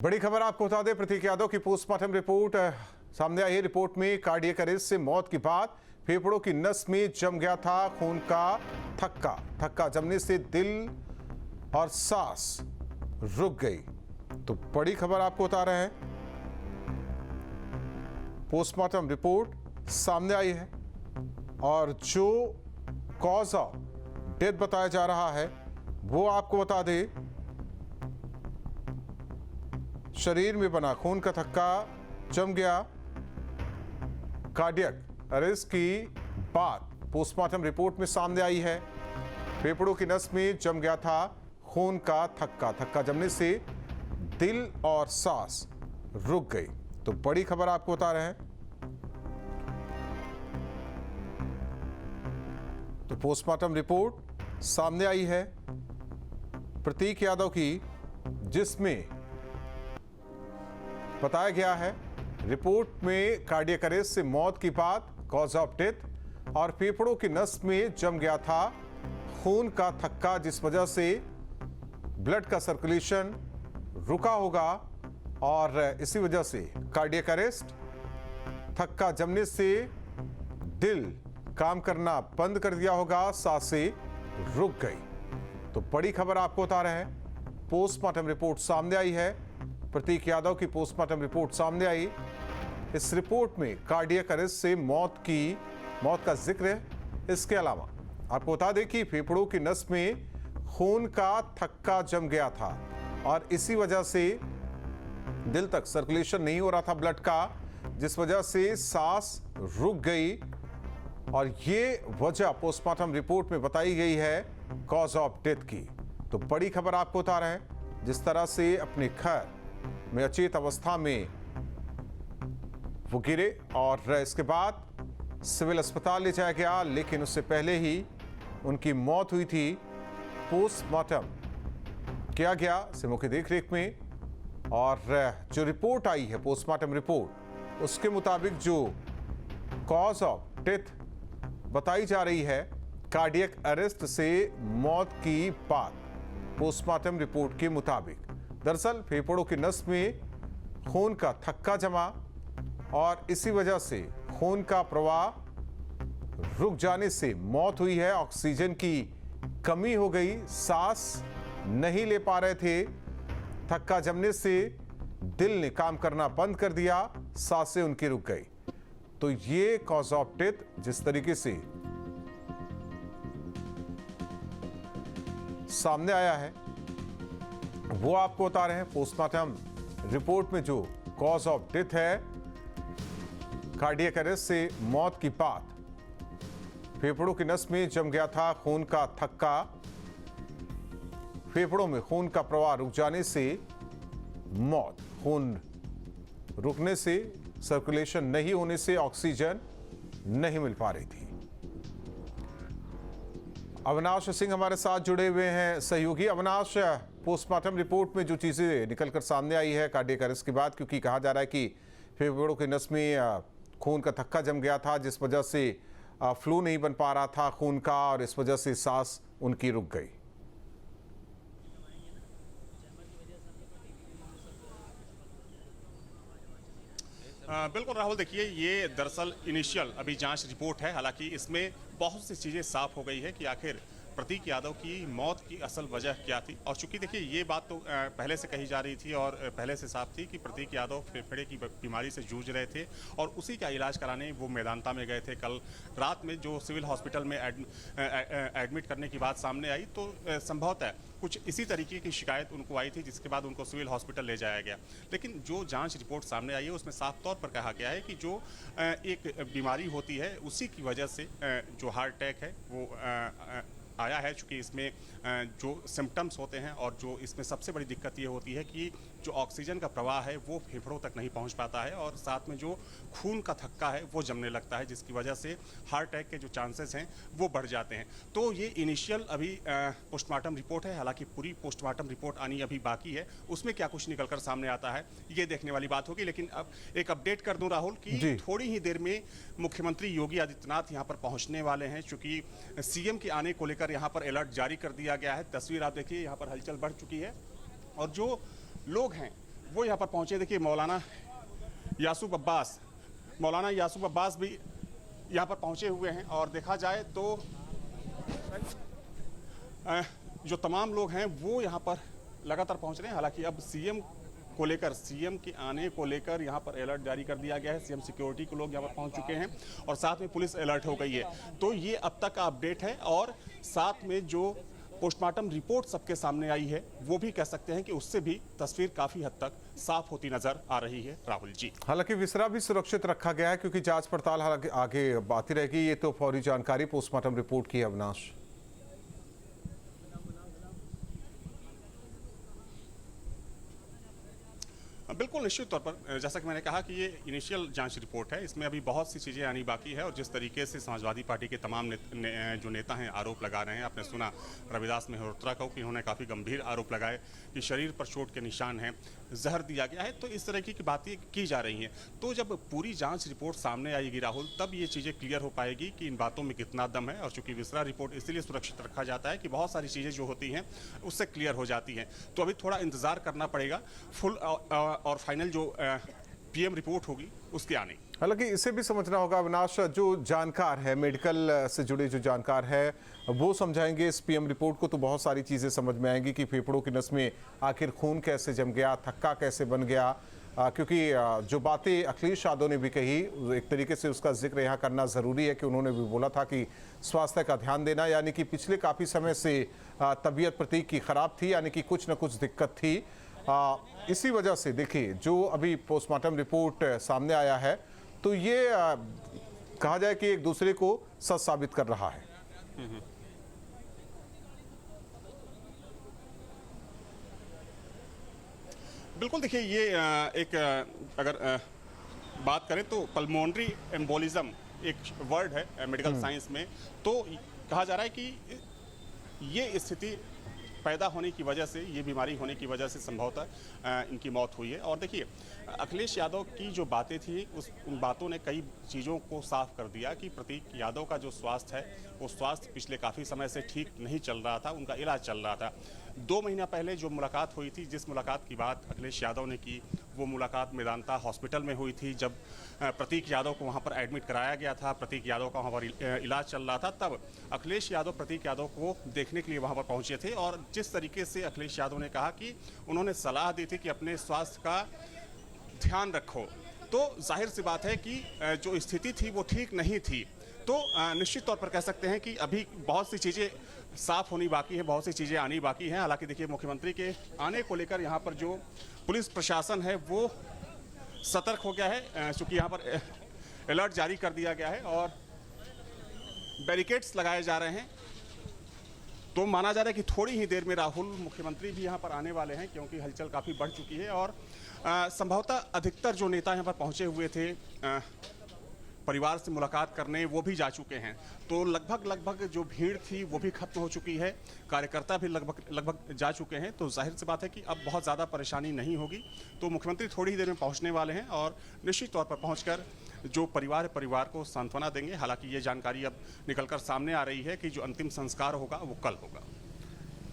बड़ी खबर आपको बता दें, प्रतीक यादव की पोस्टमार्टम रिपोर्ट सामने आई है। रिपोर्ट में कार्डियक अरेस्ट से मौत के बाद फेफड़ों की नस में जम गया था खून का थक्का जमने से दिल और सांस रुक गई। तो बड़ी खबर आपको बता रहे हैं, पोस्टमार्टम रिपोर्ट सामने आई है और जो कॉज ऑफ डेथ बताया जा रहा है वो आपको बता दें, शरीर में बना खून का थक्का जम गया। कार्डियक अरेस्ट की बात पोस्टमार्टम रिपोर्ट में सामने आई है। फेफड़ों की नस में जम गया था खून का थक्का जमने से दिल और सांस रुक गई। तो बड़ी खबर आपको बता रहे हैं। तो पोस्टमार्टम रिपोर्ट सामने आई है प्रतीक यादव की, जिसमें बताया गया है रिपोर्ट में कार्डियक अरेस्ट से मौत की बात, कॉज ऑफ डेथ, और फेफड़ों की नस में जम गया था खून का थक्का जिस वजह से ब्लड का सर्कुलेशन रुका होगा और इसी वजह से कार्डियक अरेस्ट, थक्का जमने से दिल काम करना बंद कर दिया होगा, सांसें रुक गई। तो बड़ी खबर आपको बता रहे हैं, पोस्टमार्टम रिपोर्ट सामने आई है। प्रतीक यादव की पोस्टमार्टम रिपोर्ट सामने आई। इस रिपोर्ट में कार्डियक अरेस्ट से मौत का जिक्र है। इसके अलावा आपको बता दें कि फेफड़ों की नस में खून का थक्का जम गया था और इसी वजह से दिल तक सर्कुलेशन नहीं हो रहा था ब्लड का, जिस वजह से सांस रुक गई और ये वजह पोस्टमार्टम रिपोर्ट में बताई गई है कॉज ऑफ डेथ की। तो बड़ी खबर आपको बता रहे हैं, जिस तरह से अपने घर में अचेत अवस्था में वो गिरे और इसके बाद सिविल अस्पताल ले जाया गया, लेकिन उससे पहले ही उनकी मौत हुई थी। पोस्टमार्टम किया गया सिमो की देखरेख में और जो रिपोर्ट आई है पोस्टमार्टम रिपोर्ट, उसके मुताबिक जो कॉज ऑफ डेथ बताई जा रही है कार्डियक अरेस्ट से मौत की बात पोस्टमार्टम रिपोर्ट के मुताबिक। दरअसल फेफड़ों की नस में खून का थक्का जमा और इसी वजह से खून का प्रवाह रुक जाने से मौत हुई है। ऑक्सीजन की कमी हो गई, सांस नहीं ले पा रहे थे, थक्का जमने से दिल ने काम करना बंद कर दिया, सांसें उनकी रुक गई। तो ये कॉज ऑफ डेथ जिस तरीके से सामने आया है वो आपको बता रहे हैं। पोस्टमार्टम रिपोर्ट में जो कॉज ऑफ डेथ है कार्डियक अरेस्ट से मौत की बात, फेफड़ों की नस में जम गया था खून का थक्का, फेफड़ों में खून का प्रवाह रुक जाने से मौत, खून रुकने से, सर्कुलेशन नहीं होने से ऑक्सीजन नहीं मिल पा रही थी। अविनाश सिंह हमारे साथ जुड़े हुए हैं सहयोगी। अविनाश, पोस्टमार्टम रिपोर्ट में जो चीजें निकलकर सामने आई है कार्डियक अरेस्ट के बाद, क्योंकि कहा जा रहा है कि फेफड़ों की नस में खून का थक्का जम गया था जिस वजह से फ्लो नहीं बन पा रहा था खून का और इस वजह से सांस उनकी रुक गई। बिल्कुल राहुल, देखिए ये दरअसल इनिशियल अभी जांच रिपोर्ट है। हालांकि इसमें बहुत सी चीज़ें साफ हो गई है कि आखिर प्रतीक यादव की मौत की असल वजह क्या थी। और चूंकि देखिए ये बात तो पहले से कही जा रही थी और पहले से साफ थी कि प्रतीक यादव फेफड़े की बीमारी से जूझ रहे थे और उसी का इलाज कराने वो मैदानता में गए थे। कल रात में जो सिविल हॉस्पिटल में एडमिट करने की बात सामने आई तो संभवतः कुछ इसी तरीके की शिकायत उनको आई थी, जिसके बाद उनको सिविल हॉस्पिटल ले जाया गया। लेकिन जो जांच रिपोर्ट सामने आई है उसमें साफ तौर पर कहा गया है कि जो एक बीमारी होती है उसी की वजह से जो हार्ट अटैक है वो आया है। चूँकि इसमें जो सिम्टम्स होते हैं और जो इसमें सबसे बड़ी दिक्कत ये होती है कि जो ऑक्सीजन का प्रवाह है वो फेफड़ों तक नहीं पहुंच पाता है और साथ में जो खून का थक्का है वो जमने लगता है, जिसकी वजह से हार्ट अटैक के जो चांसेस हैं वो बढ़ जाते हैं। तो ये इनिशियल अभी पोस्टमार्टम रिपोर्ट है, हालांकि पूरी पोस्टमार्टम रिपोर्ट आनी अभी बाकी है। उसमें क्या कुछ निकलकर सामने आता है ये देखने वाली बात होगी। लेकिन अब एक अपडेट कर दूं राहुल कि थोड़ी ही देर में मुख्यमंत्री योगी आदित्यनाथ यहाँ पर पहुँचने वाले हैं। चूँकि सीएम के आने को लेकर यहाँ पर अलर्ट जारी कर दिया गया है। तस्वीर आप देखिए, यहाँ पर हलचल बढ़ चुकी है और जो लोग हैं वो यहाँ पर पहुंचे। देखिए मौलाना यासूफ अब्बास भी यहाँ पर पहुंचे हुए हैं और देखा जाए तो जो तमाम लोग हैं वो यहाँ पर लगातार पहुंच रहे हैं। हालांकि अब सीएम के आने को लेकर यहाँ पर अलर्ट जारी कर दिया गया है। सीएम सिक्योरिटी के लोग यहाँ पर पहुंच चुके हैं और साथ में पुलिस अलर्ट हो गई है। तो ये अब तक का अपडेट है और साथ में जो पोस्टमार्टम रिपोर्ट सबके सामने आई है वो भी कह सकते हैं कि उससे भी तस्वीर काफी हद तक साफ होती नजर आ रही है। राहुल जी, हालांकि विसरा भी सुरक्षित रखा गया है क्योंकि जांच पड़ताल हालांकि आगे आती रहेगी। ये तो फौरी जानकारी पोस्टमार्टम रिपोर्ट की है। अविनाश, बिल्कुल निश्चित तौर पर जैसा कि मैंने कहा कि ये इनिशियल जांच रिपोर्ट है, इसमें अभी बहुत सी चीज़ें आनी बाकी है। और जिस तरीके से समाजवादी पार्टी के तमाम जो नेता हैं आरोप लगा रहे हैं, आपने सुना रविदास मेहरोत्रा को कि उन्होंने काफ़ी गंभीर आरोप लगाए कि शरीर पर चोट के निशान हैं, जहर दिया गया है। तो इस तरह की बातें की जा रही हैं। तो जब पूरी जाँच रिपोर्ट सामने आएगी राहुल, तब ये चीज़ें क्लियर हो पाएगी कि इन बातों में कितना दम है। और चूंकि विसरा रिपोर्ट इसलिए सुरक्षित रखा जाता है कि बहुत सारी चीज़ें जो होती हैं उससे क्लियर हो जाती हैं। तो अभी थोड़ा इंतजार करना पड़ेगा फुल और फाइनल जो पीएम रिपोर्ट होगी उसके आने। हालांकि इसे भी समझना होगा अविनाश, जो जानकार है, मेडिकल से जुड़े जो जानकार है वो समझाएंगे इस पीएम रिपोर्ट को। तो बहुत सारी चीज़ें समझ में आएंगी कि फेफड़ों की नस में आखिर खून कैसे जम गया, थक्का कैसे बन गया। क्योंकि जो बातें अखिलेश यादव ने भी कही, एक तरीके से उसका जिक्र यहाँ करना ज़रूरी है कि उन्होंने भी बोला था कि स्वास्थ्य का ध्यान देना, यानी कि पिछले काफ़ी समय से तबीयत प्रतीक की ख़राब थी, यानी कि कुछ न कुछ दिक्कत थी। इसी वजह से देखिए जो अभी पोस्टमार्टम रिपोर्ट सामने आया है तो ये कहा जाए कि एक दूसरे को सच साबित कर रहा है। बिल्कुल, देखिए ये एक अगर बात करें तो पल्मोनरी एम्बोलिज्म एक वर्ड है मेडिकल साइंस में। तो कहा जा रहा है कि ये स्थिति पैदा होने की वजह से, ये बीमारी होने की वजह से संभवतः इनकी मौत हुई है। और देखिए अखिलेश यादव की जो बातें थी उन बातों ने कई चीज़ों को साफ कर दिया कि प्रतीक यादव का जो स्वास्थ्य है वो स्वास्थ्य पिछले काफ़ी समय से ठीक नहीं चल रहा था, उनका इलाज चल रहा था। 2 महीना पहले जो मुलाकात हुई थी, जिस मुलाकात की बात अखिलेश यादव ने की, वो मुलाकात मेदांता हॉस्पिटल में हुई थी जब प्रतीक यादव को वहाँ पर एडमिट कराया गया था, प्रतीक यादव का वहाँ पर इलाज चल रहा था। तब अखिलेश यादव प्रतीक यादव को देखने के लिए वहाँ पर पहुँचे थे और जिस तरीके से अखिलेश यादव ने कहा कि उन्होंने सलाह दी थी कि अपने स्वास्थ्य का ध्यान रखो, तो जाहिर सी बात है कि जो स्थिति थी वो ठीक नहीं थी। तो निश्चित तौर पर कह सकते हैं कि अभी बहुत सी चीज़ें साफ होनी बाकी है, बहुत सी चीज़ें आनी बाकी हैं। हालांकि देखिए मुख्यमंत्री के आने को लेकर यहाँ पर जो पुलिस प्रशासन है वो सतर्क हो गया है, चूँकि यहाँ पर अलर्ट जारी कर दिया गया है और बैरिकेड्स लगाए जा रहे हैं। तो माना जा रहा है कि थोड़ी ही देर में राहुल मुख्यमंत्री भी यहाँ पर आने वाले हैं, क्योंकि हलचल काफ़ी बढ़ चुकी है और संभवतः अधिकतर जो नेता यहाँ पर पहुँचे हुए थे परिवार से मुलाकात करने, वो भी जा चुके हैं। तो लगभग जो भीड़ थी वो भी खत्म हो चुकी है, कार्यकर्ता भी लगभग जा चुके हैं। तो जाहिर सी बात है कि अब बहुत ज़्यादा परेशानी नहीं होगी। तो मुख्यमंत्री थोड़ी ही देर में पहुंचने वाले हैं और निश्चित तौर पर पहुंचकर जो परिवार को सांत्वना देंगे। हालांकि ये जानकारी अब निकलकर सामने आ रही है कि जो अंतिम संस्कार होगा वो कल होगा।